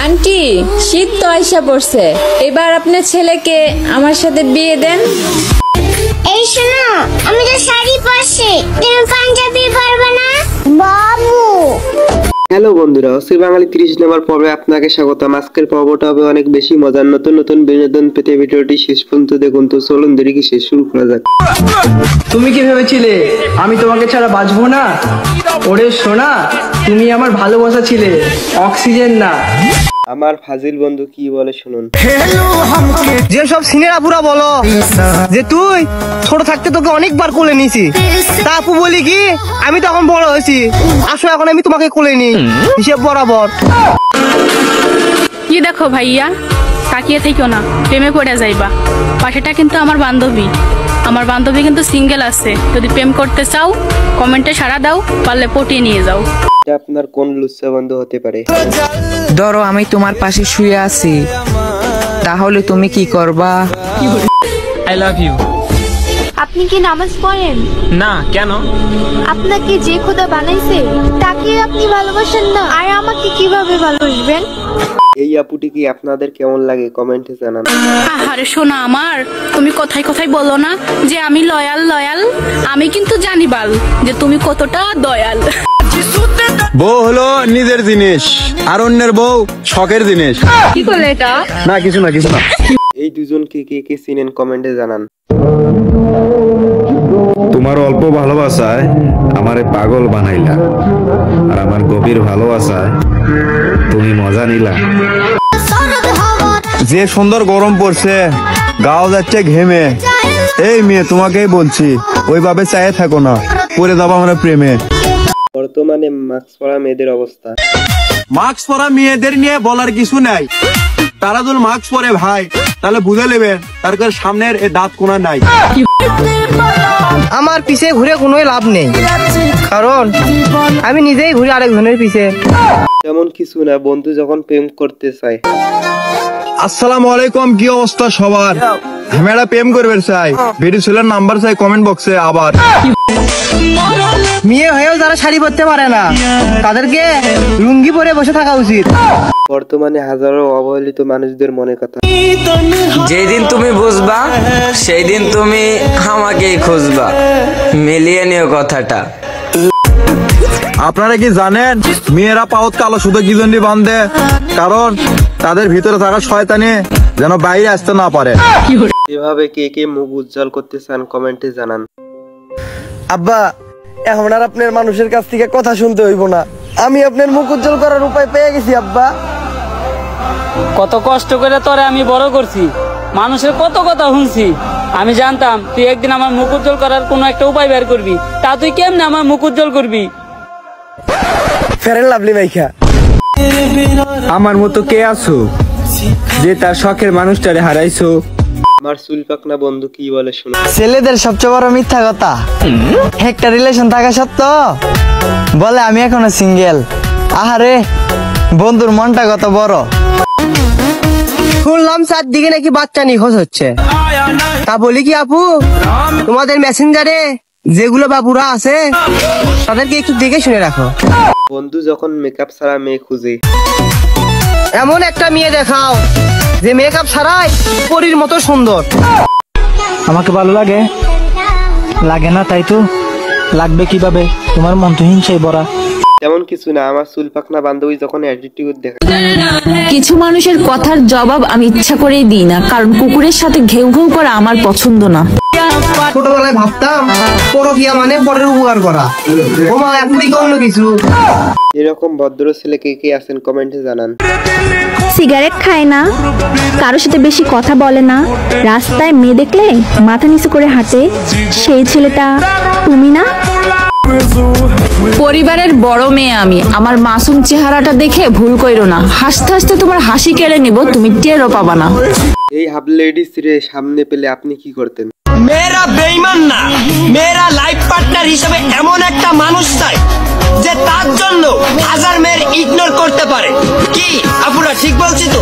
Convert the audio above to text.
Aunty, শীত তো আইসা পড়ছে, এবার আপনার ছেলেকে আমার সাথে বিয়ে দেন। এই শোনো, আমি তো শাড়ি পরছি, তুমি পাঞ্জাবি পরবে না বাবু। হ্যালো বন্ধুরা, অসি বাঙালি 30 নম্বর পর্বে আপনাকে স্বাগতম। আজকের পর্বটা হবে অনেক বেশি মজার। নতুন নতুন বিনোদন পেতে ভিডিওটি শেষ পর্যন্ত দেখুন। তো চলুন দেরি কি শেষ শুরু করা যাক। তুমি কি ভেবেছিলে আমি তোমাকে ছাড়া বাঁচবো না? ওরে সোনা, তুমি আমার ভালোবাসা ছিলে, অক্সিজেন না। আমার ফাজিল বন্ধু কি বলে শুনুন। যে সব সিনেরা পুরা বলো যে তুই ছোট থাকতে তোকে অনেকবার কোলে নিয়েছি, তা আপু বলি কি আমি তখন বড় হয়েছি, আসো এখন আমি তোমাকে কোলে নিই, হিসেব বরাবর। কি দেখো ভাইয়া, তাকিয়ে থেকো না, প্রেমে পড়ে যাইবা। পাশেটা কিন্তু আমার বান্ধবী কিন্তু সিঙ্গেল আছে। যদি প্রেম করতে চাও কমেন্টে সাড়া দাও, পারলে পটিয়ে নিয়ে যাও। এটা আপনার কোন লুচ্চা বন্ধু হতে পারে? ধরো আমি তোমার পাশে শুয়ে আছি, তাহলে তুমি কি করবা? I love you. আপনি কি নামাজ পড়েন? না, কেন? আপনাকে যে খোদা বানাইছে তাকে আপনি ভালোবাসেন না, আর আমাকে কিভাবে ভালোবাসবেন? এই আপুটি কি আপনাদের কেমন লাগে কমেন্টে জানান। আরে শোনা আমার, তুমি কথায় কথায় বলো না যে আমি লয়াল। আমি কিন্তু জানি বাল যে তুমি কতটা দয়াল। বউ হলো নিজের জিনিস, আর অন্যের বউ শখের জিনিস। কি করলে এটা? না কিছু না। এই দুজনকে কে চিনেন কমেন্টে জানান। তোমার অল্প ভালোবাসায় আমারে পাগল বানাইলা, আর আমার গভীর ভালোবাসায় তুমি মজা নিলা। যে সুন্দর গরম পড়ছে, গাও যাচ্ছে ঘেমে। এই মেয়ে, তোমাকেই বলছি ওইভাবে চাইয়ে থাকো না, পড়ে যাবো আমরা প্রেমে। বর্তমানে মাস্ক পরা মেয়েদের অবস্থা। মাস্ক পরা মেয়েদের নিয়ে বলার কিছু নাই, তারা যদি মাস্ক পরে ভাই তাহলে বুঝে নেবেন তার সামনের এ দাঁত কোনা নাই। আমার পিছে ঘুরে কোনো লাভ নেই, কারণ আমি নিজেই ঘুরে আরেকজনের পিছে। তেমন কিছু না, বন্ধু যখন প্রেম করতে চায়। আসসালামু আলাইকুম, কি অবস্থা সবার? আমি একটা প্রেম করবে চাই, ভিডিও ছেলের নাম্বার চাই কমেন্ট বক্সে। আবার মেয়ে হয়েও যারা শাড়ি পরতে পারে না, তাদেরকে লুঙ্গি পরে বসে থাকা উচিত। বর্তমানে হাজারো অবহেলিত মানুষদের মনে কথা। যেদিন তুমি বুঝবা সেই দিন তুমি আমাকেই খুঁজবা, মিলিয়ে নিও কথাটা। আপনারা কি জানেন মেয়েরা পাওত কালো সুতো কি জন্য বাঁধে? কারণ তাদের ভিতরে থাকা শয়তানি যেন বাইরে আসতে না পারে। এভাবে কে মুখ উজ্জ্বল করতে চান কমেন্টে জানান। আব্বা, এখন আর আপনার মানুষের কাছ থেকে কথা শুনতে হইব না, আমি আপনার মুখ উজ্জ্বল করার উপায় পেয়ে গেছি আব্বা। কত কষ্ট করে তোরে আমি বড় করছি, মানুষের কত কথা শুনছি। আমি জানতাম তুই একদিন আমার মুখ উজ্জ্বল করার কোনো একটা উপায় বের করবি, তা তুই কেমনে আমার মুখ উজ্জ্বল করবি? ফেরেন লাভলি মাইখা। আমার মতো কে আছো যে তার শখের মানুষটারে হারাইছো? আমার চুল পাকনা বন্ধু কি বলে শুনুন। ছেলেদের সবচেয়ে বড় মিথ্যা কথা, একটা রিলেশন থাকা সত্ত্বেও বলে আমি এখনো সিঙ্গেল। আহারে, বন্ধুর মনটা কত বড়। শুনলাম চারদিকে নাকি বাচ্চা নিখোঁজ হচ্ছে, তা বলি কি আপু, তোমাদের মেসেঞ্জারে যেগুলো বাবুরা আছে তাদেরকে একটু দেখে শুনে রাখো। বন্ধু যখন মেকআপ ছাড়া মেয়ে খুঁজে, এমন একটা মেয়ে দেখাও যে মেকআপ ছাড়াই পরীর মতো সুন্দর। আমাকে ভালো লাগে না, তাই তো লাগবে কিভাবে? তোমার মন তো হিংসায় ভরা। তেমন কিছু না, আমার চুল পাকনা বান্ধবী যখন অ্যাটিটিউড দেখায়। কিছু মানুষের কথার জবাব আমি ইচ্ছা করেই দিই না, কারণ কুকুরের সাথে ঘেউ ঘেউ করা আমার পছন্দ না। ছোটবেলায় ভাবতাম পরকিয়া মানে পরের উপকার করা, ওমা এখন দিকে অন্য কিছু। এরকম ভদ্র ছেলে কে আছেন কমেন্টে জানান। সিগারেট খায় না, কারোর সাথে বেশি কথা বলে না, রাস্তায় মেয়ে দেখলে মাথা নিচু করে হাঁটে, সেই ছেলেটা তুমি না? পরিবারের বড় মেয়ে আমি, আমার মাসুম চেহারাটা দেখে ভুল কইরো না। হাসতে হাসতে তোমার হাসি কেড়ে নিব, তুমি টেরও পাবা না। এই হাফ লেডিস রে সামনে পেলে আপনি কি করতেন? মেয়েরা বেঈমান না, মেয়েরা লাইফ পার্টনার হিসেবে এমন একটা মানুষ চাই যে তার জন্য হাজার মেয়ের ইগনোর করতে পারে। কি আপুরা ঠিক বলছি তো?